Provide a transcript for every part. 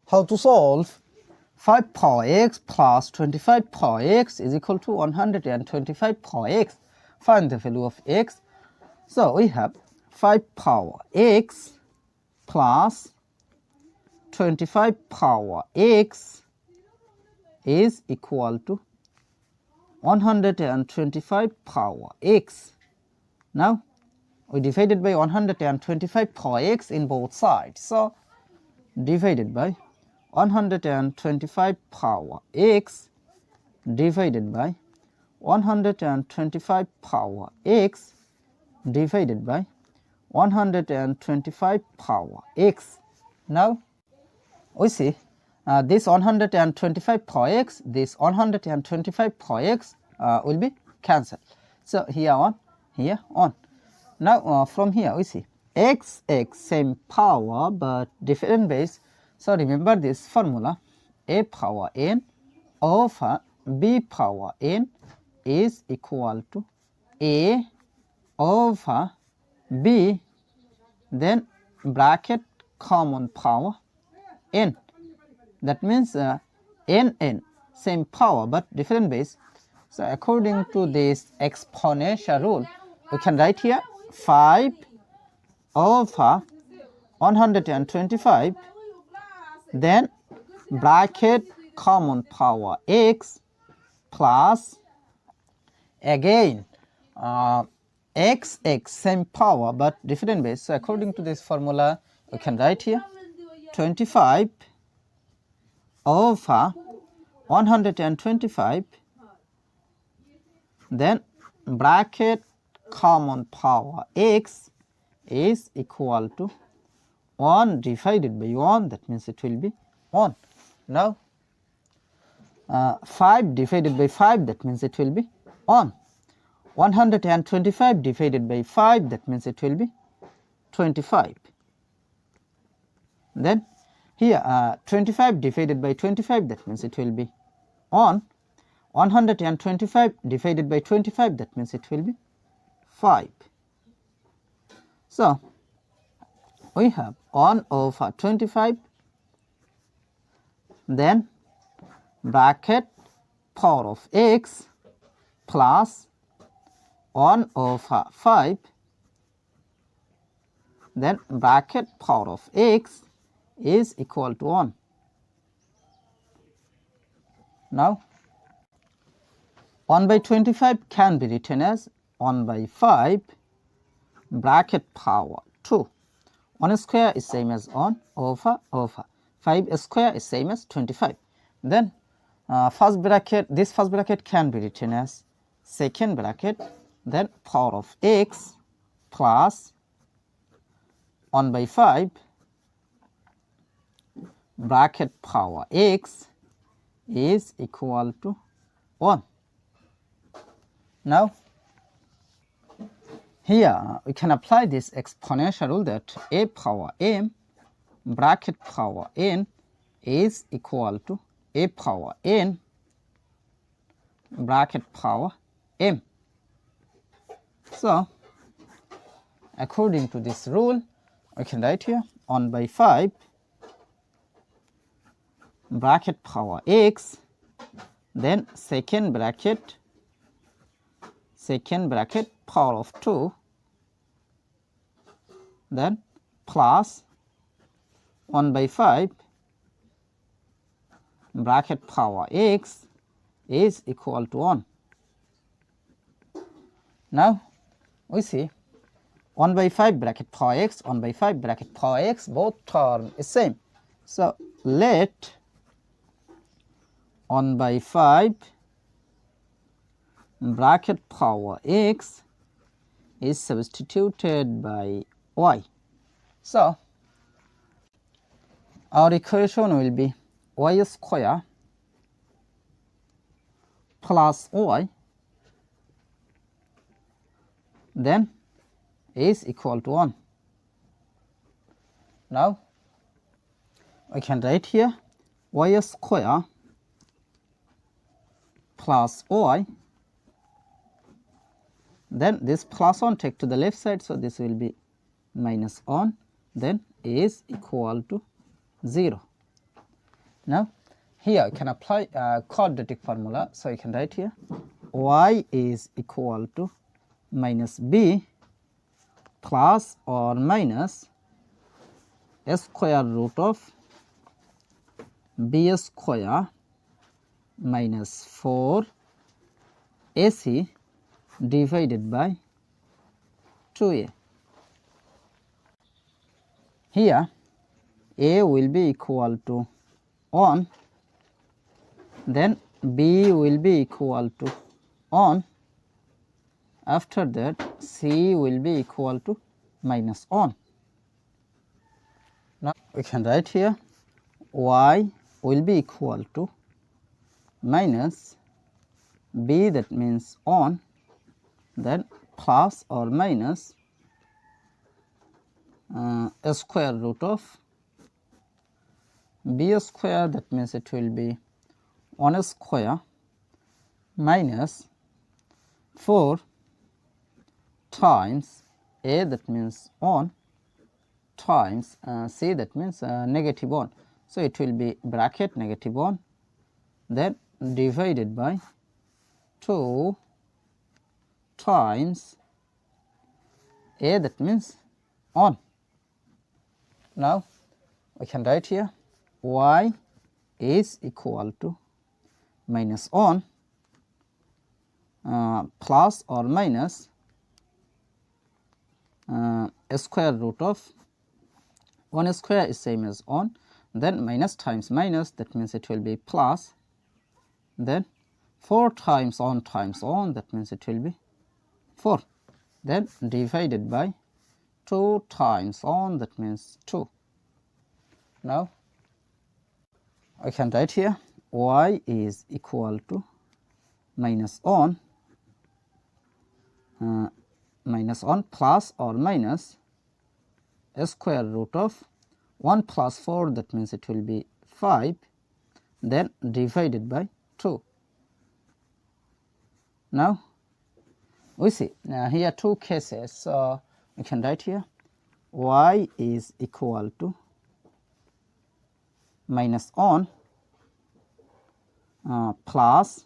How to solve 5 power x plus 25 power x is equal to 125 power x. Find the value of x. So we have 5 power x plus 25 power x is equal to 125 power x. Now we divided by 125 power x in both sides. So divided by 125 power x divided by 125 power x divided by 125 power x. Now we see this 125 power x, this 125 power x will be cancelled. So here on, here on. Now from here we see x same power but different base. So remember this formula, a power n over b power n is equal to a over b, then bracket common power n. That means n same power but different base. So according to this exponential rule, we can write here 5 over 125, then bracket common power x plus again x same power but different base. So according to this formula, we can write here 25 over 125, then bracket common power x is equal to 1 divided by 1, that means it will be 1. Now 5 divided by 5, that means it will be 1. 125 divided by 5, that means it will be 25. Then here 25 divided by 25, that means it will be 1. 125 divided by 25, that means it will be 5. So we have 1 over 25, then bracket power of x plus 1 over 5, then bracket power of x is equal to 1. Now 1 by 25 can be written as 1 by 5 bracket power 2. 1 square is same as 1 over 5 square is same as 25. Then first bracket, this first bracket can be written as second bracket, then power of x plus 1 by 5 bracket power x is equal to 1. Now here we can apply this exponential rule that a power m bracket power n is equal to a power n bracket power m. So according to this rule, we can write here 1 by 5 bracket power x, then second bracket power of 2, then plus 1 by 5 bracket power x is equal to 1. Now we see 1 by 5 bracket power x, 1 by 5 bracket power x, both term is same. So let 1 by 5 bracket power x is substituted by y. So our equation will be y square plus y, then is equal to 1. Now we can write here y square plus y, then this plus 1 take to the left side, so this will be minus 1, then is equal to 0. Now here you can apply quadratic formula. So you can write here y is equal to minus b plus or minus square root of b square minus 4 ac divided by 2a. Here a will be equal to 1, then b will be equal to 1, after that c will be equal to minus 1. Now we can write here y will be equal to minus b, that means 1, then plus or minus a square root of b square, that means it will be 1 square minus 4 times a, that means 1, times c, that means negative 1. So it will be bracket negative 1, then divided by 2 times a, that means 1. Now we can write here y is equal to minus 1 plus or minus a square root of 1 square is same as 1, then minus times minus, that means it will be plus, then 4 times 1 times 1, that means it will be 4, then divided by 2 times 1, that means 2. Now I can write here y is equal to minus 1 plus or minus a square root of 1 plus 4, that means it will be 5, then divided by 2. Now we see here two cases, so we can write here y is equal to minus 1 plus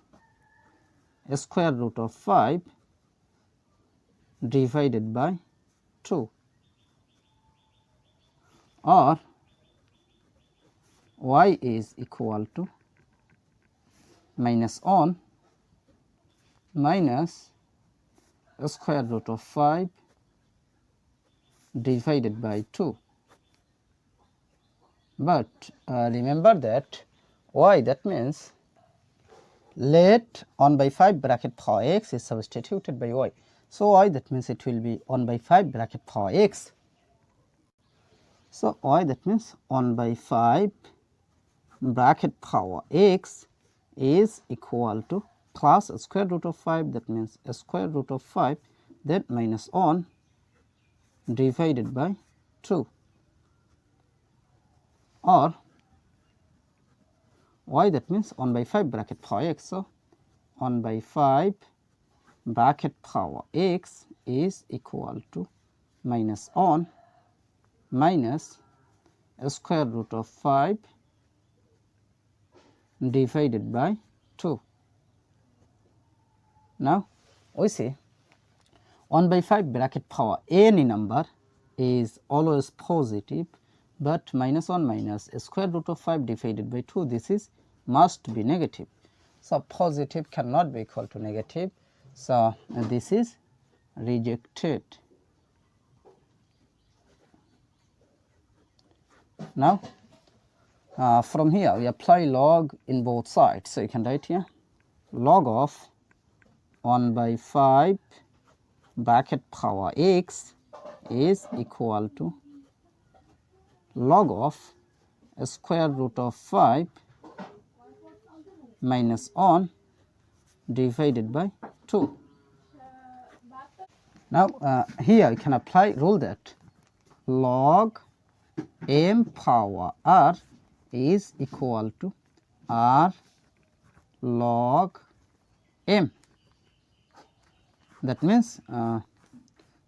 a square root of 5 divided by 2, or y is equal to minus 1 minus a square root of 5 divided by 2. But remember that y, that means let 1 by 5 bracket power x is substituted by y. So y, that means it will be 1 by 5 bracket power x. So y, that means 1 by 5 bracket power x is equal to plus a square root of 5, that means a square root of 5, then minus 1 divided by 2, or y, that means 1 by 5 bracket power x. So 1 by 5 bracket power x is equal to minus 1 minus a square root of 5 divided by 2. Now we see 1 by 5 bracket power any number is always positive, but minus 1 minus a square root of 5 divided by 2, this is must be negative. So positive cannot be equal to negative, so this is rejected. Now from here we apply log in both sides. So you can write here log of 1 by 5 bracket power x is equal to log of a square root of 5 minus 1 divided by 2. Now here you can apply rule that log m power r is equal to r log m. That means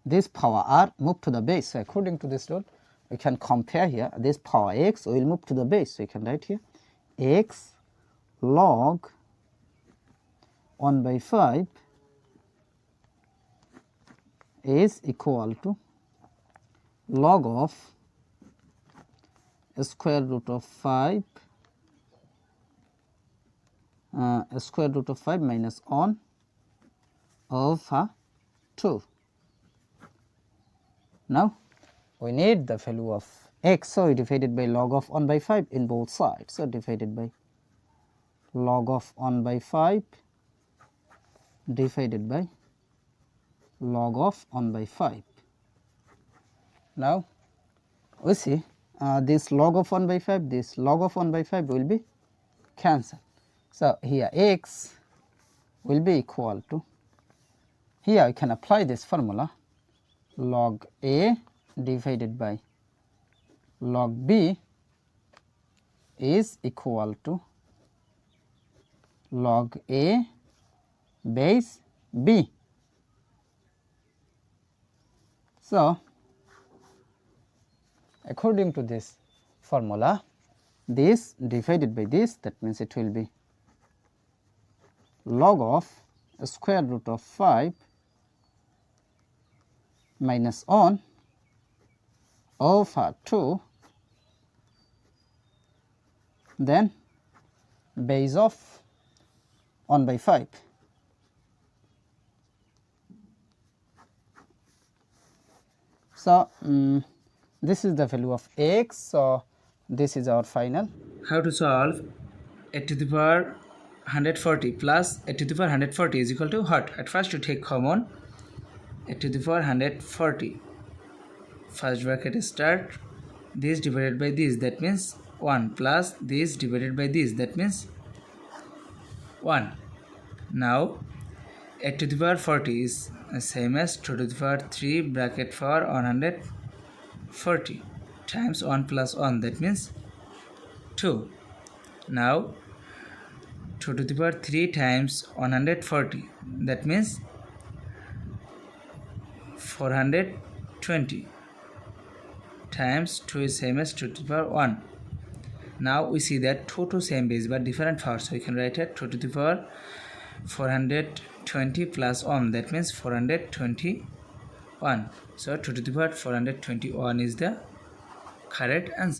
this power r move to the base. So according to this rule, we can compare here this power x will move to the base. So you can write here x log 1 by 5 is equal to log of square root of 5 square root of 5 minus 1 over 2. Now we need the value of x, so we divided by log of 1 by 5 in both sides. So divided by log of 1 by 5 divided by log of 1 by 5. Now we see this log of 1 by 5, this log of 1 by 5 will be cancelled. So here x will be equal to, here we can apply this formula, log a divided by log b is equal to log a base b. So according to this formula, this divided by this, that means it will be log of square root of 5 minus 1 over 2, then base of 1 by 5. So this is the value of x. So this is our final. How to solve a to the power 140 plus a to the power 140 is equal to what? At first you take common a to the power 140. First bracket start, this divided by this, that means 1, plus this divided by this, that means 1. Now a to the power 40 is same as 2 to the power 3 bracket for 140 times 1 plus 1, that means 2. Now 2 to the power 3 times 140, that means 420 times 2 is same as 2 to the power 1. Now we see that 2 same base but different parts, so we can write it 2 to the power 420 plus 1, that means 421. So 2 to the power 421 is the correct answer.